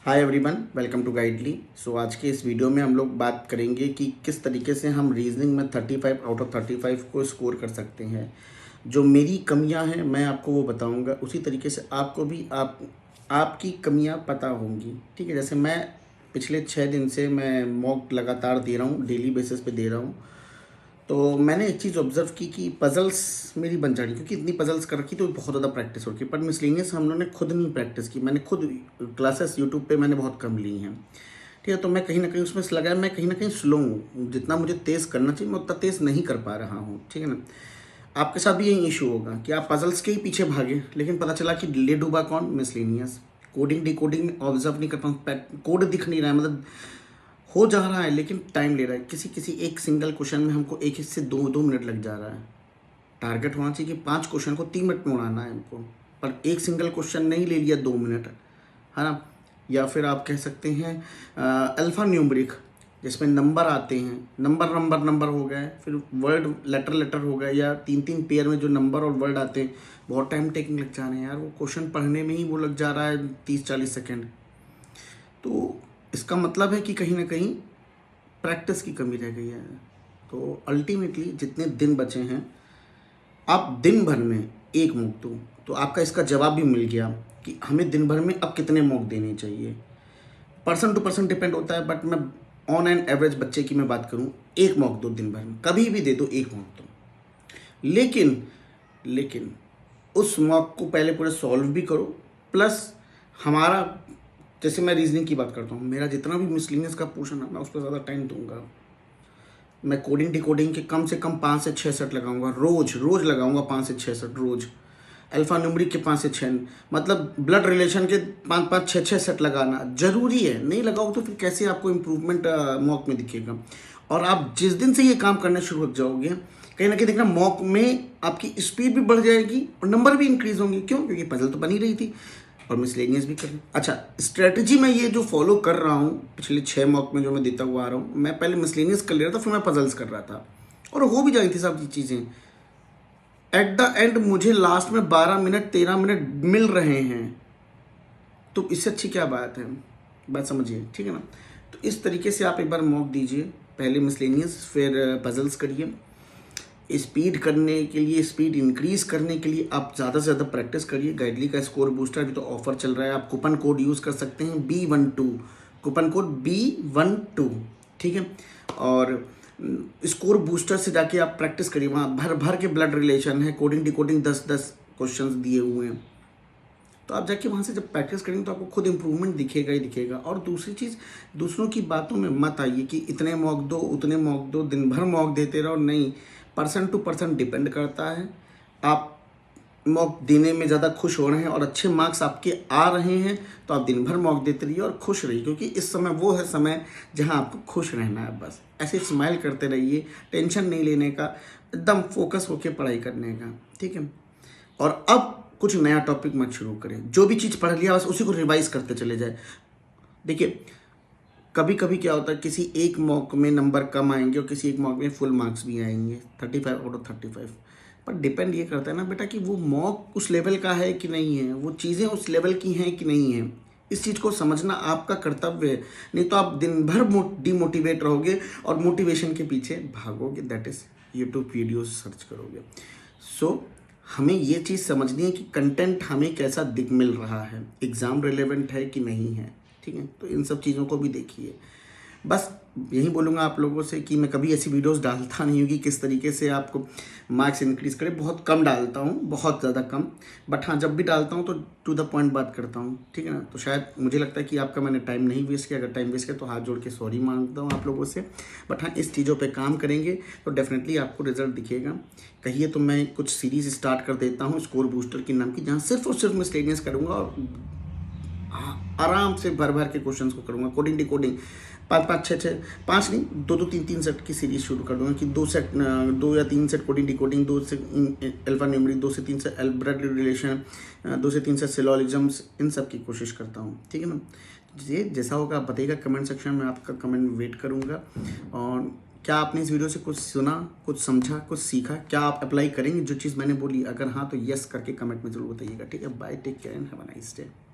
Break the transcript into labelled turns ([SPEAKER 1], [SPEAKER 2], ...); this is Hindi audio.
[SPEAKER 1] Hi everyone, welcome to Guidely. So आज के इस वीडियो में हम लोग बात करेंगे कि किस तरीके से हम रीजनिंग में 35 आउट ऑफ 35 को स्कोर कर सकते हैं। जो मेरी कमियां हैं मैं आपको वो बताऊंगा, उसी तरीके से आपको भी आपकी कमियां पता होंगी। ठीक है, जैसे मैं पिछले 6 दिन से मैं मॉक लगातार दे रहा हूँ, डेली बेसिस पे दे रहा हूँ। तो मैंने एक चीज़ ऑब्जर्व की कि पजल्स मेरी बन जा रही, क्योंकि इतनी पजल्स कर रखी तो बहुत ज़्यादा प्रैक्टिस हो रही। पर मिसलेनियस हम लोगों ने खुद नहीं प्रैक्टिस की, मैंने खुद क्लासेस यूट्यूब पे मैंने बहुत कम ली हैं। ठीक है, तो मैं कहीं ना कहीं उसमें लगा मैं कहीं ना कहीं स्लो हूँ। जितना मुझे तेज़ करना चाहिए मैं उतना तेज़ नहीं कर पा रहा हूँ। ठीक है ना, आपके साथ भी यही इशू होगा कि आप पजल्स के ही पीछे भागे, लेकिन पता चला कि ले डूबा कौन, मिसलेनियस। कोडिंग डिकोडिंग में ऑब्जर्व नहीं कर पाऊँ, कोड दिख नहीं रहा है, मतलब हो जा रहा है लेकिन टाइम ले रहा है। किसी किसी एक सिंगल क्वेश्चन में हमको एक से दो मिनट लग जा रहा है। टारगेट होना चाहिए कि 5 क्वेश्चन को 3 मिनट में उड़ाना है हमको, पर एक सिंगल क्वेश्चन नहीं ले लिया 2 मिनट, है ना। या फिर आप कह सकते हैं अल्फ़ा न्यूमरिक, जिसमें नंबर आते हैं, नंबर हो गए, फिर वर्ड लेटर हो गए, या 3 पेयर में जो नंबर और वर्ड आते हैं, बहुत टाइम टेकिंग लग जा रहे हैं यार। वो क्वेश्चन पढ़ने में ही वो लग जा रहा है 30-40 सेकेंड। तो इसका मतलब है कि कहीं ना कहीं प्रैक्टिस की कमी रह गई है। तो अल्टीमेटली जितने दिन बचे हैं, आप दिन भर में एक मॉक दो। तो आपका इसका जवाब भी मिल गया कि हमें दिन भर में अब कितने मॉक देने चाहिए। पर्सन टू पर्सन डिपेंड होता है, बट मैं ऑन एन एवरेज बच्चे की मैं बात करूं, एक मॉक दो दिन भर में, कभी भी दे दो एक मॉक दो। लेकिन उस मॉक को पहले पूरे सॉल्व भी करो, प्लस हमारा, जैसे मैं रीजनिंग की बात करता हूँ, मेरा जितना भी मिसलिनियस का पोर्शन है मैं उस पर ज़्यादा टाइम दूंगा। मैं कोडिंग डिकोडिंग के कम से कम 5 से 6 सेट लगाऊंगा, रोज लगाऊंगा 5 से 6 सेट रोज। अल्फा न्यूमरिक के 5 से 6, मतलब ब्लड रिलेशन के 5-5, 6-6 सेट लगाना जरूरी है। नहीं लगाओ तो फिर कैसे आपको इम्प्रूवमेंट मॉक में दिखेगा। और आप जिस दिन से ये काम करना शुरू हो जाओगे, कहीं ना कहीं देखना मॉक में आपकी स्पीड भी बढ़ जाएगी और नंबर भी इंक्रीज होंगे। क्यों? क्योंकि पजल तो बनी रही थी और मिसलेनियस भी कर। अच्छा, स्ट्रेटजी मैं ये जो फॉलो कर रहा हूँ पिछले 6 मॉक में जो मैं देता हुआ आ रहा हूँ, मैं पहले मिसलेनियस कर ले रहा था, फिर मैं पजल्स कर रहा था और हो भी जाती थी सब चीज़ें। एट द एंड मुझे लास्ट में 12 मिनट 13 मिनट मिल रहे हैं, तो इससे अच्छी क्या बात है, बात समझिए। ठीक है ना। तो इस तरीके से आप एक बार मॉक दीजिए, पहले मिसलेनियस फिर पजल्स करिए। स्पीड करने के लिए, स्पीड इंक्रीज करने के लिए आप ज़्यादा से ज़्यादा प्रैक्टिस करिए। गाइडली का स्कोर बूस्टर अभी तो ऑफर चल रहा है, आप कूपन कोड यूज़ कर सकते हैं B12, कूपन कोड B12। ठीक है, और स्कोर बूस्टर से जाके आप प्रैक्टिस करिए, वहाँ भर भर के ब्लड रिलेशन है, कोडिंग डिकोडिंग 10-10 क्वेश्चंस दिए हुए हैं। तो आप जाके वहाँ से जब प्रैक्टिस करेंगे तो आपको खुद इंप्रूवमेंट दिखेगा ही दिखेगा। और दूसरी चीज़, दूसरों की बातों में मत आइए कि इतने मॉक दो उतने मॉक दो, दिन भर मॉक देते रहो। नहीं, पर्सन टू पर्सन डिपेंड करता है। आप मॉक देने में ज़्यादा खुश हो रहे हैं और अच्छे मार्क्स आपके आ रहे हैं तो आप दिन भर मॉक देते रहिए और खुश रहिए, क्योंकि इस समय वो है समय जहां आपको खुश रहना है। बस ऐसे स्माइल करते रहिए, टेंशन नहीं लेने का, एकदम फोकस होकर पढ़ाई करने का। ठीक है, और अब कुछ नया टॉपिक मत शुरू करें। जो भी चीज़ पढ़ लिया बस उसी को रिवाइज करते चले जाए। देखिए, कभी कभी क्या होता है, किसी एक मॉक में नंबर कम आएंगे और किसी एक मॉक में फुल मार्क्स भी आएंगे, 35 आउट ऑफ 35। पर डिपेंड ये करता है ना बेटा कि वो मॉक उस लेवल का है कि नहीं है, वो चीज़ें उस लेवल की हैं कि नहीं है। इस चीज़ को समझना आपका कर्तव्य है, नहीं तो आप दिन भर डिमोटिवेट रहोगे और मोटिवेशन के पीछे भागोगे, that is YouTube videos search करोगे। सो हमें ये चीज़ समझनी है कि कंटेंट हमें कैसा दिख मिल रहा है, एग्ज़ाम रिलेवेंट है कि नहीं है। ठीक है, तो इन सब चीज़ों को भी देखिए। बस यही बोलूँगा आप लोगों से कि मैं कभी ऐसी वीडियोस डालता नहीं हूँ कि किस तरीके से आपको मार्क्स इंक्रीज़ करें। बहुत कम डालता हूँ, बहुत ज़्यादा कम। बट हाँ, जब भी डालता हूँ तो टू द पॉइंट बात करता हूँ। ठीक है ना। तो शायद मुझे लगता है कि आपका मैंने टाइम नहीं वेस्ट किया। अगर टाइम वेस्ट किया तो हाथ जोड़ के सॉरी मांगता हूँ आप लोगों से। बट हाँ, इस चीज़ों पर काम करेंगे तो डेफिनेटली आपको रिजल्ट दिखेगा। कहिए तो मैं कुछ सीरीज़ स्टार्ट कर देता हूँ स्कोर बूस्टर के नाम की, जहाँ सिर्फ और सिर्फ मिसलेनियस करूँगा और आराम से भर भर के क्वेश्चंस को करूँगा। कोडिंग डिकोडिंग 5-5, 6-6, 5 नहीं, 2-2, 3-3 सेट की सीरीज शुरू कर दूँगा कि 2 या 3 सेट कोडिंग डिकोडिंग, 2 से अल्फा न्यूमरिक, 2 से 3 से ब्लड रिलेशन, 2 से 3 से सिलोजिज्म्स, इन सब की कोशिश करता हूँ। ठीक है ना। ये जैसा होगा आप बताइएगा कमेंट सेक्शन में, आपका कमेंट वेट करूँगा। और क्या आपने इस वीडियो से कुछ सुना, कुछ समझा, कुछ सीखा? क्या आप अप्लाई करेंगे जो चीज़ मैंने बोली? अगर हाँ तो यस करके कमेंट में ज़रूर बताइएगा। ठीक है, bye, take care and have a nice day.